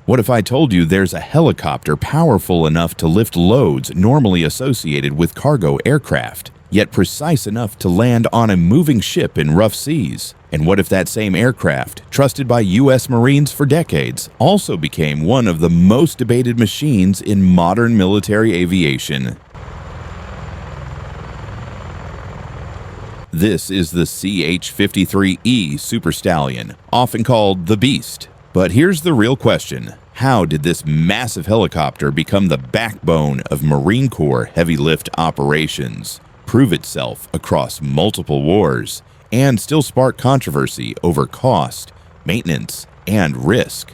What if I told you there's a helicopter powerful enough to lift loads normally associated with cargo aircraft, yet precise enough to land on a moving ship in rough seas? And what if that same aircraft, trusted by U.S. Marines for decades, also became one of the most debated machines in modern military aviation? This is the CH-53E Super Stallion, often called the Beast. But here's the real question. How did this massive helicopter become the backbone of Marine Corps heavy lift operations, prove itself across multiple wars, and still spark controversy over cost, maintenance, and risk?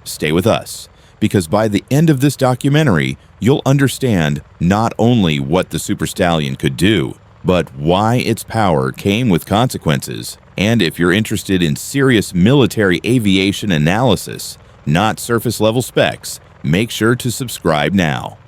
Stay with us, because by the end of this documentary, you'll understand not only what the Super Stallion could do, but why its power came with consequences. And if you're interested in serious military aviation analysis, not surface-level specs, make sure to subscribe now.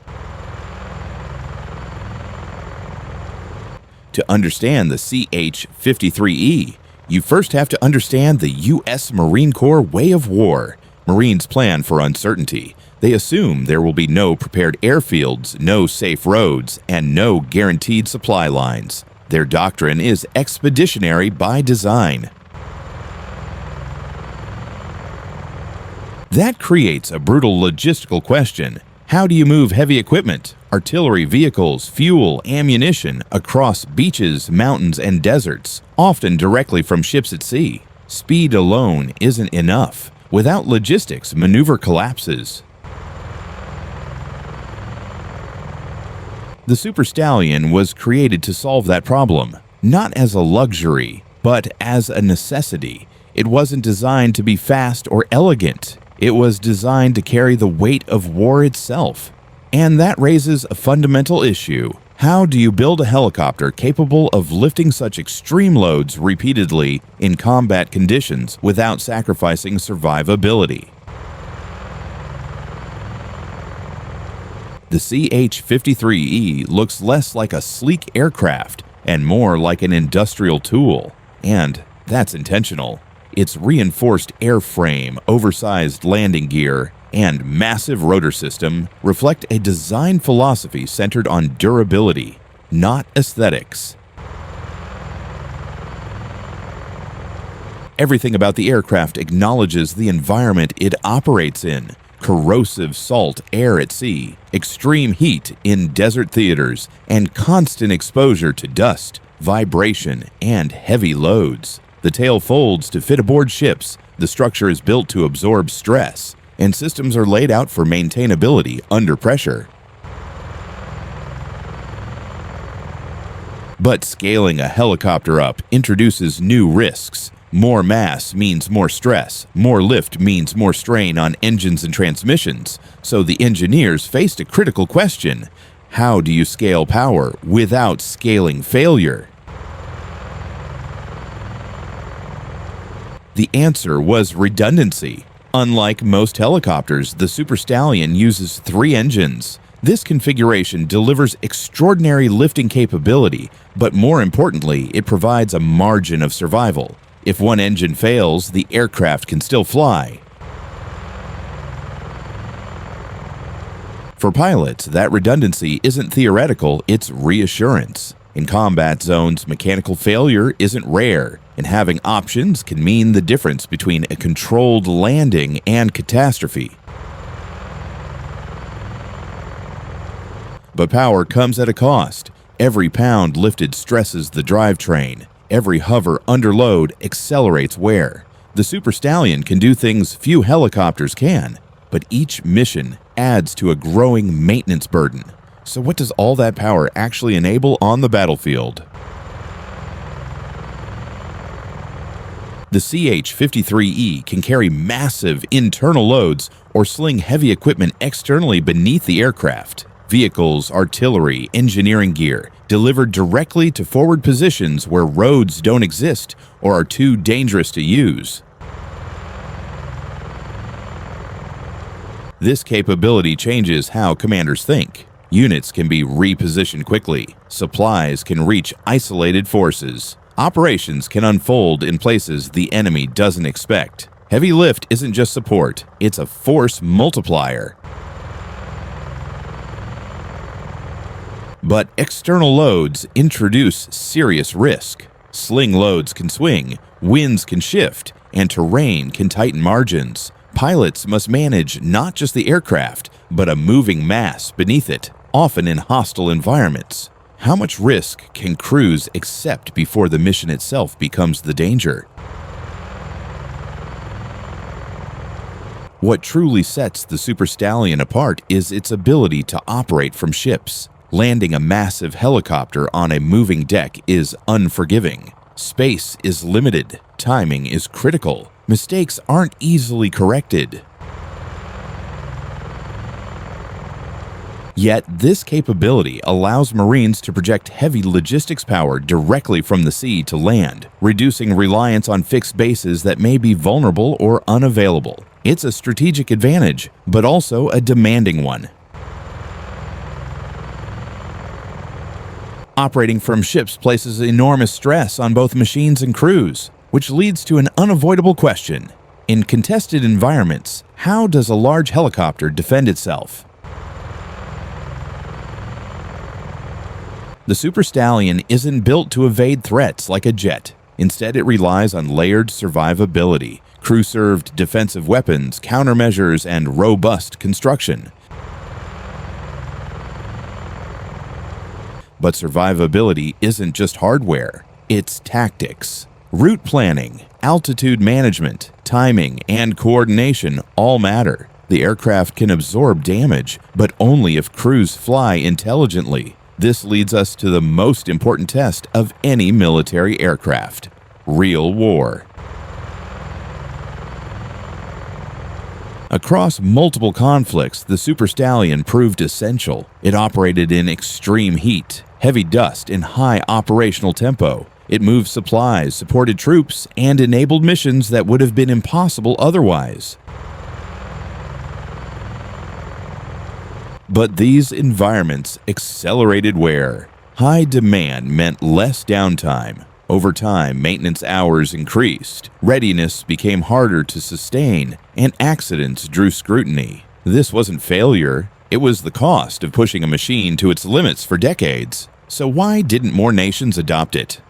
To understand the CH-53E, you first have to understand the U.S. Marine Corps way of war. Marines plan for uncertainty. They assume there will be no prepared airfields, no safe roads, and no guaranteed supply lines. Their doctrine is expeditionary by design. That creates a brutal logistical question. How do you move heavy equipment, artillery vehicles, fuel, ammunition across beaches, mountains, and deserts, often directly from ships at sea? Speed alone isn't enough. Without logistics, maneuver collapses. The Super Stallion was created to solve that problem, not as a luxury, but as a necessity. It wasn't designed to be fast or elegant. It was designed to carry the weight of war itself. And that raises a fundamental issue. How do you build a helicopter capable of lifting such extreme loads repeatedly in combat conditions without sacrificing survivability? The CH-53E looks less like a sleek aircraft and more like an industrial tool. And that's intentional. Its reinforced airframe, oversized landing gear, and massive rotor system reflect a design philosophy centered on durability, not aesthetics. Everything about the aircraft acknowledges the environment it operates in. Corrosive salt air at sea, extreme heat in desert theaters, and constant exposure to dust, vibration, and heavy loads. The tail folds to fit aboard ships, the structure is built to absorb stress, and systems are laid out for maintainability under pressure. But scaling a helicopter up introduces new risks. More mass means more stress. More lift means more strain on engines and transmissions. So the engineers faced a critical question. How do you scale power without scaling failure? The answer was redundancy. Unlike most helicopters, the Super Stallion uses 3 engines. This configuration delivers extraordinary lifting capability, but more importantly, it provides a margin of survival. If one engine fails, the aircraft can still fly. For pilots, that redundancy isn't theoretical, it's reassurance. In combat zones, mechanical failure isn't rare, and having options can mean the difference between a controlled landing and catastrophe. But power comes at a cost. Every pound lifted stresses the drivetrain. Every hover under load accelerates wear. The Super Stallion can do things few helicopters can, but each mission adds to a growing maintenance burden. So what does all that power actually enable on the battlefield? The CH-53E can carry massive internal loads or sling heavy equipment externally beneath the aircraft. Vehicles, artillery, engineering gear, delivered directly to forward positions where roads don't exist or are too dangerous to use. This capability changes how commanders think. Units can be repositioned quickly. Supplies can reach isolated forces. Operations can unfold in places the enemy doesn't expect. Heavy lift isn't just support, it's a force multiplier. But external loads introduce serious risk. Sling loads can swing, winds can shift, and terrain can tighten margins. Pilots must manage not just the aircraft, but a moving mass beneath it, often in hostile environments. How much risk can crews accept before the mission itself becomes the danger? What truly sets the Super Stallion apart is its ability to operate from ships. Landing a massive helicopter on a moving deck is unforgiving. Space is limited. Timing is critical. Mistakes aren't easily corrected. Yet, this capability allows Marines to project heavy logistics power directly from the sea to land, reducing reliance on fixed bases that may be vulnerable or unavailable. It's a strategic advantage, but also a demanding one. Operating from ships places enormous stress on both machines and crews, which leads to an unavoidable question. In contested environments, how does a large helicopter defend itself? The Super Stallion isn't built to evade threats like a jet. Instead, it relies on layered survivability, crew-served defensive weapons, countermeasures, and robust construction. But survivability isn't just hardware, it's tactics. Route planning, altitude management, timing, and coordination all matter. The aircraft can absorb damage, but only if crews fly intelligently. This leads us to the most important test of any military aircraft: real war. Across multiple conflicts, the Super Stallion proved essential. It operated in extreme heat, heavy dust, and high operational tempo. It moved supplies, supported troops, and enabled missions that would have been impossible otherwise. But these environments accelerated wear. High demand meant less downtime. Over time, maintenance hours increased, readiness became harder to sustain, and accidents drew scrutiny. This wasn't failure, it was the cost of pushing a machine to its limits for decades. So why didn't more nations adopt it?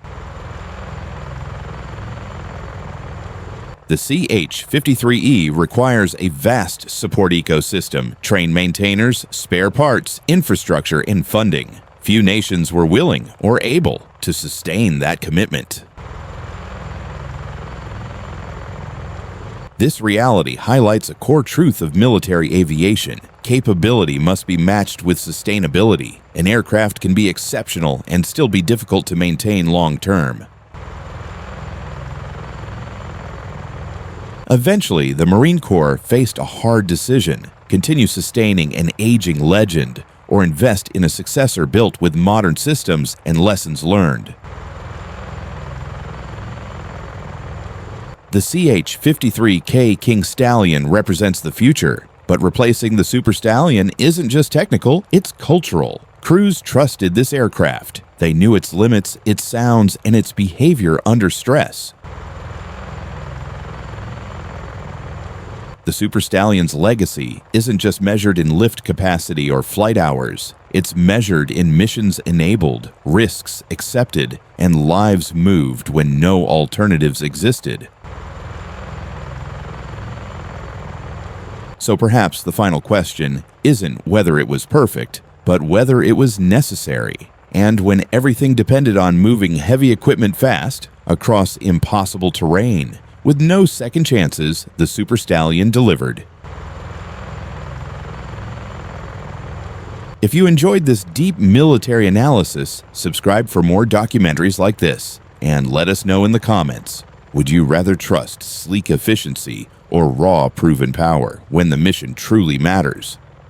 The CH-53E requires a vast support ecosystem, trained maintainers, spare parts, infrastructure, and funding. Few nations were willing or able to sustain that commitment. This reality highlights a core truth of military aviation. Capability must be matched with sustainability. An aircraft can be exceptional and still be difficult to maintain long-term. Eventually, the Marine Corps faced a hard decision: continue sustaining an aging legend, or invest in a successor built with modern systems and lessons learned. The CH-53K King Stallion represents the future, but replacing the Super Stallion isn't just technical, it's cultural. Crews trusted this aircraft. They knew its limits, its sounds, and its behavior under stress. The Super Stallion's legacy isn't just measured in lift capacity or flight hours. It's measured in missions enabled, risks accepted, and lives moved when no alternatives existed. So perhaps the final question isn't whether it was perfect, but whether it was necessary. And when everything depended on moving heavy equipment fast, across impossible terrain, with no second chances, the Super Stallion delivered. If you enjoyed this deep military analysis, subscribe for more documentaries like this, and let us know in the comments. Would you rather trust sleek efficiency or raw proven power when the mission truly matters?